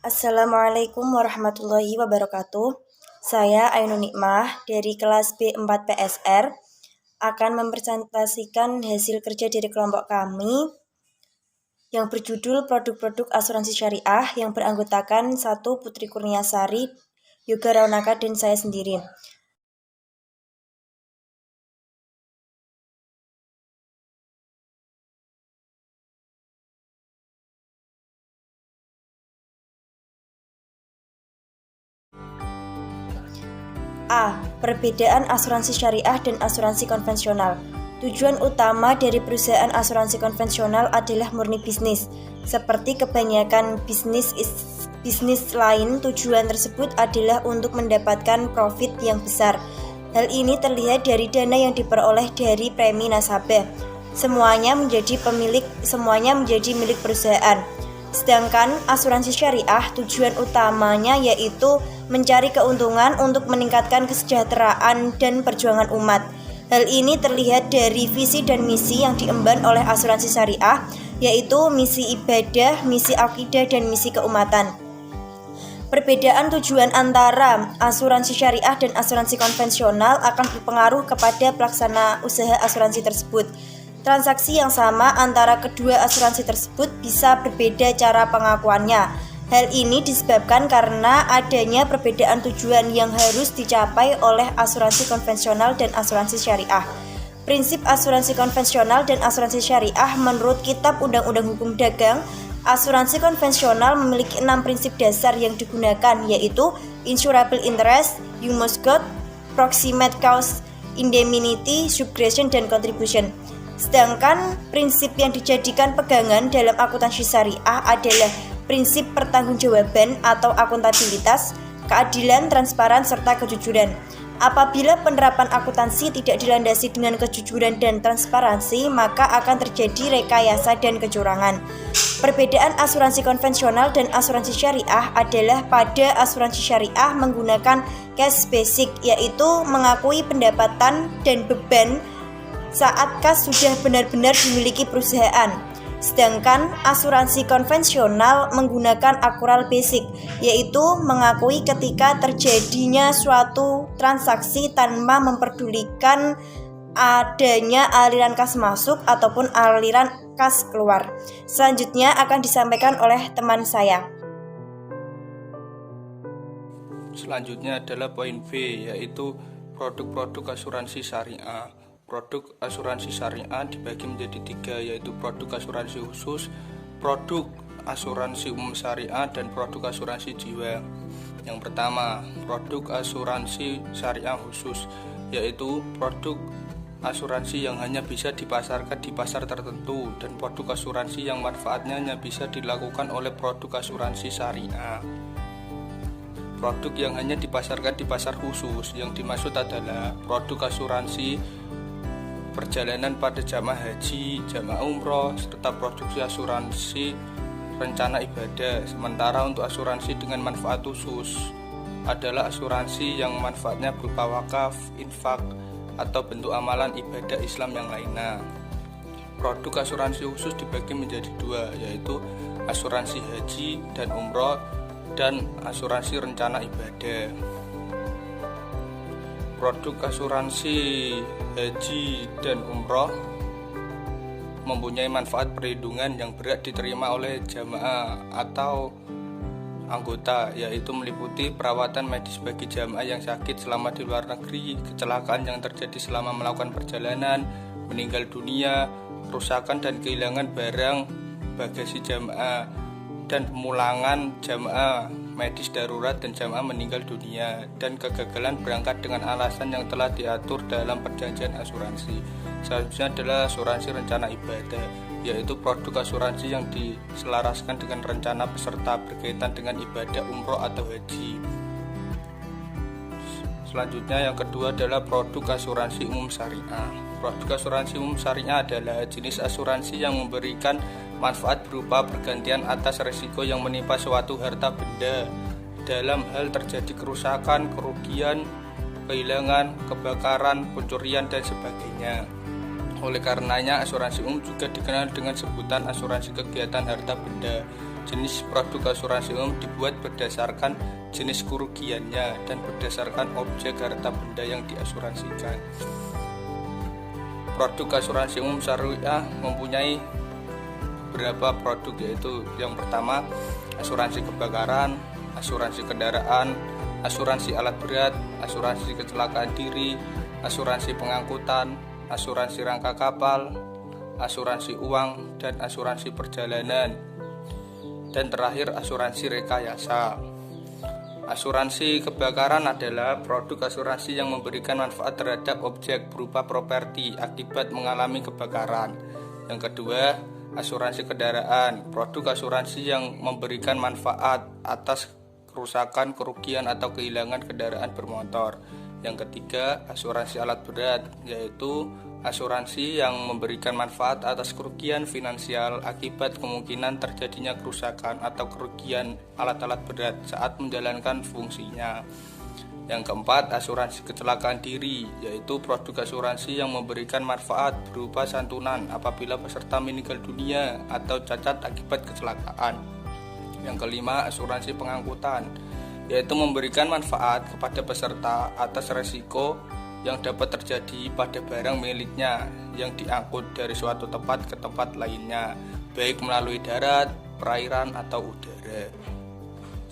Assalamualaikum warahmatullahi wabarakatuh. Saya Ainun Nikmah dari kelas B4 PSR akan mempresentasikan hasil kerja dari kelompok kami yang berjudul Produk-produk Asuransi Syariah yang beranggotakan 1 Putri Kurniasari, Yoga Raunaka, dan saya sendiri. A. Perbedaan asuransi syariah dan asuransi konvensional. Tujuan utama dari perusahaan asuransi konvensional adalah murni bisnis. Seperti kebanyakan bisnis lain, tujuan tersebut adalah untuk mendapatkan profit yang besar. Hal ini terlihat dari dana yang diperoleh dari premi nasabah. Semuanya menjadi milik perusahaan. Sedangkan asuransi syariah tujuan utamanya yaitu mencari keuntungan untuk meningkatkan kesejahteraan dan perjuangan umat. Hal ini terlihat dari visi dan misi yang diemban oleh asuransi syariah, yaitu misi ibadah, misi akidah, dan misi keumatan. Perbedaan tujuan antara asuransi syariah dan asuransi konvensional akan berpengaruh kepada pelaksana usaha asuransi tersebut. Transaksi yang sama antara kedua asuransi tersebut bisa berbeda cara pengakuannya. Hal ini disebabkan karena adanya perbedaan tujuan yang harus dicapai oleh asuransi konvensional dan asuransi syariah. Prinsip asuransi konvensional dan asuransi syariah menurut Kitab Undang-Undang Hukum Dagang, asuransi konvensional memiliki 6 prinsip dasar yang digunakan, yaitu insurable interest, you must got, proximate cause, indemnity, subgression, dan contribution. Sedangkan prinsip yang dijadikan pegangan dalam akuntansi syariah adalah prinsip pertanggungjawaban atau akuntabilitas, keadilan, transparan, serta kejujuran. Apabila penerapan akuntansi tidak dilandasi dengan kejujuran dan transparansi, maka akan terjadi rekayasa dan kecurangan. Perbedaan asuransi konvensional dan asuransi syariah adalah pada asuransi syariah menggunakan cash basic, yaitu mengakui pendapatan dan beban saat kas sudah benar-benar dimiliki perusahaan. Sedangkan asuransi konvensional menggunakan accrual basic, yaitu mengakui ketika terjadinya suatu transaksi tanpa memperdulikan adanya aliran kas masuk ataupun aliran kas keluar. Selanjutnya akan disampaikan oleh teman saya. Selanjutnya adalah poin B, yaitu produk-produk asuransi syariah. Produk asuransi syariah dibagi menjadi 3, yaitu produk asuransi khusus, produk asuransi umum syariah, dan produk asuransi jiwa. Yang pertama, produk asuransi syariah khusus, yaitu produk asuransi yang hanya bisa dipasarkan di pasar tertentu, dan produk asuransi yang manfaatnya hanya bisa dilakukan oleh produk asuransi syariah. Produk yang hanya dipasarkan di pasar khusus yang dimaksud adalah produk asuransi perjalanan pada jamaah haji, jamaah umroh, serta produksi asuransi rencana ibadah. Sementara untuk asuransi dengan manfaat khusus adalah asuransi yang manfaatnya berupa wakaf, infak, atau bentuk amalan ibadah Islam yang lainnya. Produk asuransi khusus dibagi menjadi 2, yaitu asuransi haji dan umroh dan asuransi rencana ibadah. Produk asuransi haji dan umroh mempunyai manfaat perlindungan yang berat diterima oleh jamaah atau anggota, yaitu meliputi perawatan medis bagi jamaah yang sakit selama di luar negeri, kecelakaan yang terjadi selama melakukan perjalanan, meninggal dunia, kerusakan dan kehilangan barang bagasi jamaah, dan pemulangan jamaah medis darurat dan jamaah meninggal dunia, dan kegagalan berangkat dengan alasan yang telah diatur dalam perjanjian asuransi. Selanjutnya adalah asuransi rencana ibadah, yaitu produk asuransi yang diselaraskan dengan rencana peserta berkaitan dengan ibadah umroh atau haji. Selanjutnya yang kedua adalah produk asuransi umum syariah. Produk asuransi umum syariah adalah jenis asuransi yang memberikan manfaat berupa pergantian atas risiko yang menimpa suatu harta benda dalam hal terjadi kerusakan, kerugian, kehilangan, kebakaran, pencurian, dan sebagainya. Oleh karenanya, asuransi umum juga dikenal dengan sebutan asuransi kegiatan harta benda. Jenis produk asuransi umum dibuat berdasarkan jenis kerugiannya dan berdasarkan objek harta benda yang diasuransikan. Produk asuransi umum syariah mempunyai beberapa produk, yaitu yang pertama asuransi kebakaran, asuransi kendaraan, asuransi alat berat, asuransi kecelakaan diri, asuransi pengangkutan, asuransi rangka kapal, asuransi uang, dan asuransi perjalanan. Dan terakhir asuransi rekayasa. Asuransi kebakaran adalah produk asuransi yang memberikan manfaat terhadap objek berupa properti akibat mengalami kebakaran. Yang kedua, asuransi kendaraan, produk asuransi yang memberikan manfaat atas kerusakan, kerugian, atau kehilangan kendaraan bermotor. Yang ketiga, asuransi alat berat, yaitu asuransi yang memberikan manfaat atas kerugian finansial akibat kemungkinan terjadinya kerusakan atau kerugian alat-alat berat saat menjalankan fungsinya. Yang keempat, asuransi kecelakaan diri, yaitu produk asuransi yang memberikan manfaat berupa santunan apabila peserta meninggal dunia atau cacat akibat kecelakaan. Yang kelima, asuransi pengangkutan, yaitu memberikan manfaat kepada peserta atas resiko yang dapat terjadi pada barang miliknya yang diangkut dari suatu tempat ke tempat lainnya, baik melalui darat, perairan, atau udara.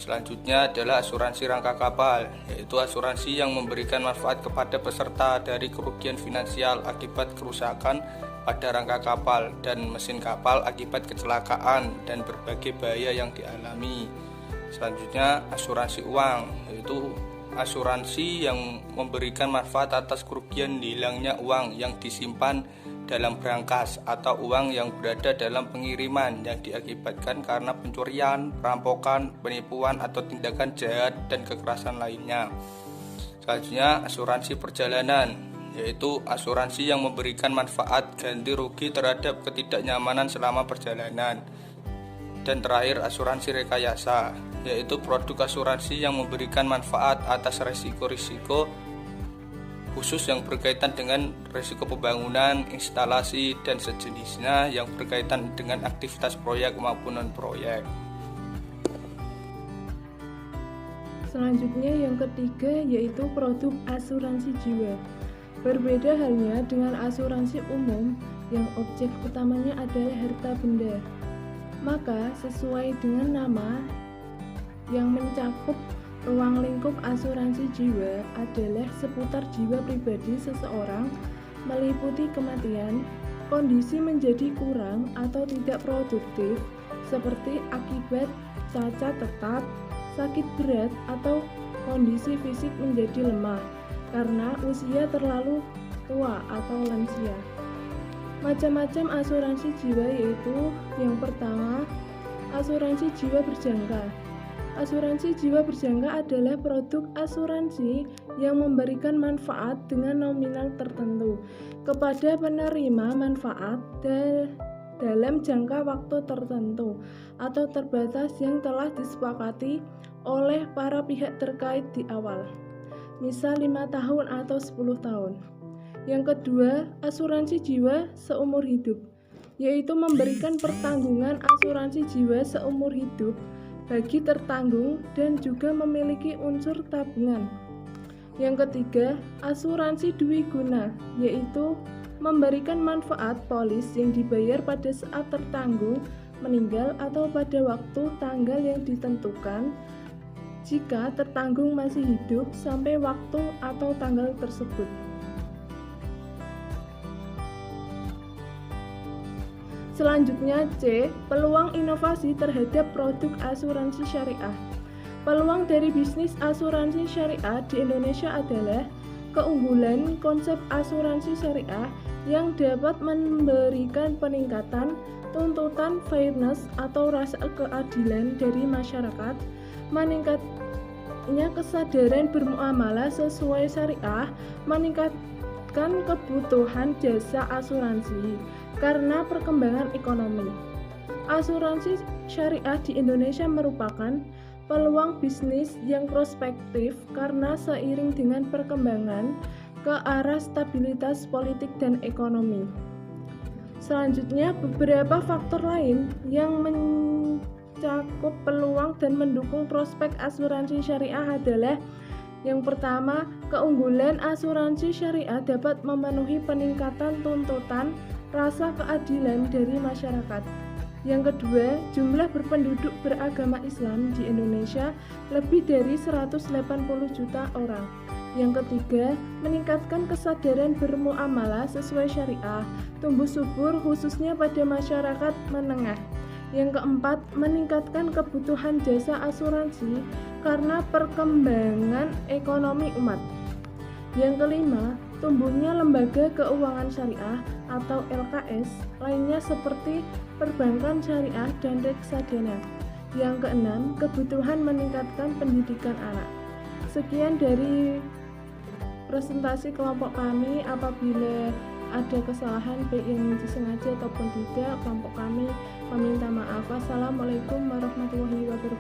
Selanjutnya adalah asuransi rangka kapal, yaitu asuransi yang memberikan manfaat kepada peserta dari kerugian finansial akibat kerusakan pada rangka kapal dan mesin kapal akibat kecelakaan dan berbagai bahaya yang dialami. Selanjutnya asuransi uang, yaitu asuransi yang memberikan manfaat atas kerugian hilangnya uang yang disimpan dalam berangkas atau uang yang berada dalam pengiriman yang diakibatkan karena pencurian, perampokan, penipuan, atau tindakan jahat dan kekerasan lainnya. Selanjutnya asuransi perjalanan, yaitu asuransi yang memberikan manfaat ganti rugi terhadap ketidaknyamanan selama perjalanan. Dan terakhir asuransi rekayasa, yaitu produk asuransi yang memberikan manfaat atas risiko-risiko khusus yang berkaitan dengan risiko pembangunan, instalasi, dan sejenisnya yang berkaitan dengan aktivitas proyek maupun non-proyek. Selanjutnya yang ketiga yaitu produk asuransi jiwa. Berbeda halnya dengan asuransi umum yang objek utamanya adalah harta benda. Maka sesuai dengan nama yang mencakup ruang lingkup asuransi jiwa adalah seputar jiwa pribadi seseorang, meliputi kematian, kondisi menjadi kurang atau tidak produktif seperti akibat cacat tetap, sakit berat, atau kondisi fisik menjadi lemah karena usia terlalu tua atau lansia. Macam-macam asuransi jiwa yaitu yang pertama, asuransi jiwa berjangka. Asuransi jiwa berjangka adalah produk asuransi yang memberikan manfaat dengan nominal tertentu kepada penerima manfaat dalam jangka waktu tertentu atau terbatas yang telah disepakati oleh para pihak terkait di awal, misal 5 tahun atau 10 tahun. Yang kedua, asuransi jiwa seumur hidup, yaitu memberikan pertanggungan asuransi jiwa seumur hidup bagi tertanggung dan juga memiliki unsur tabungan. Yang ketiga, asuransi dwiguna, yaitu memberikan manfaat polis yang dibayar pada saat tertanggung meninggal atau pada waktu tanggal yang ditentukan jika tertanggung masih hidup sampai waktu atau tanggal tersebut. Selanjutnya C. Peluang inovasi terhadap produk asuransi syariah. Peluang dari bisnis asuransi syariah di Indonesia adalah keunggulan konsep asuransi syariah yang dapat memberikan peningkatan tuntutan fairness atau rasa keadilan dari masyarakat, meningkatnya kesadaran bermuamalah sesuai syariah, meningkatkan kebutuhan jasa asuransi karena perkembangan ekonomi. Asuransi syariah di Indonesia merupakan peluang bisnis yang prospektif karena seiring dengan perkembangan ke arah stabilitas politik dan ekonomi. Selanjutnya, beberapa faktor lain yang mencakup peluang dan mendukung prospek asuransi syariah adalah: yang pertama, keunggulan asuransi syariah dapat memenuhi peningkatan tuntutan rasa keadilan dari masyarakat. Yang kedua, jumlah berpenduduk beragama Islam di Indonesia lebih dari 180 juta orang. Yang ketiga, meningkatkan kesadaran bermuamalah sesuai syariah, tumbuh subur khususnya pada masyarakat menengah. Yang keempat, meningkatkan kebutuhan jasa asuransi karena perkembangan ekonomi umat. Yang kelima, tumbuhnya lembaga keuangan syariah atau LKS lainnya seperti perbankan syariah dan reksadana. Yang keenam, kebutuhan meningkatkan pendidikan anak. Sekian dari presentasi kelompok kami. Apabila ada kesalahan baik yang disengaja ataupun tidak, kelompok kami meminta maaf. Wassalamualaikum warahmatullahi wabarakatuh.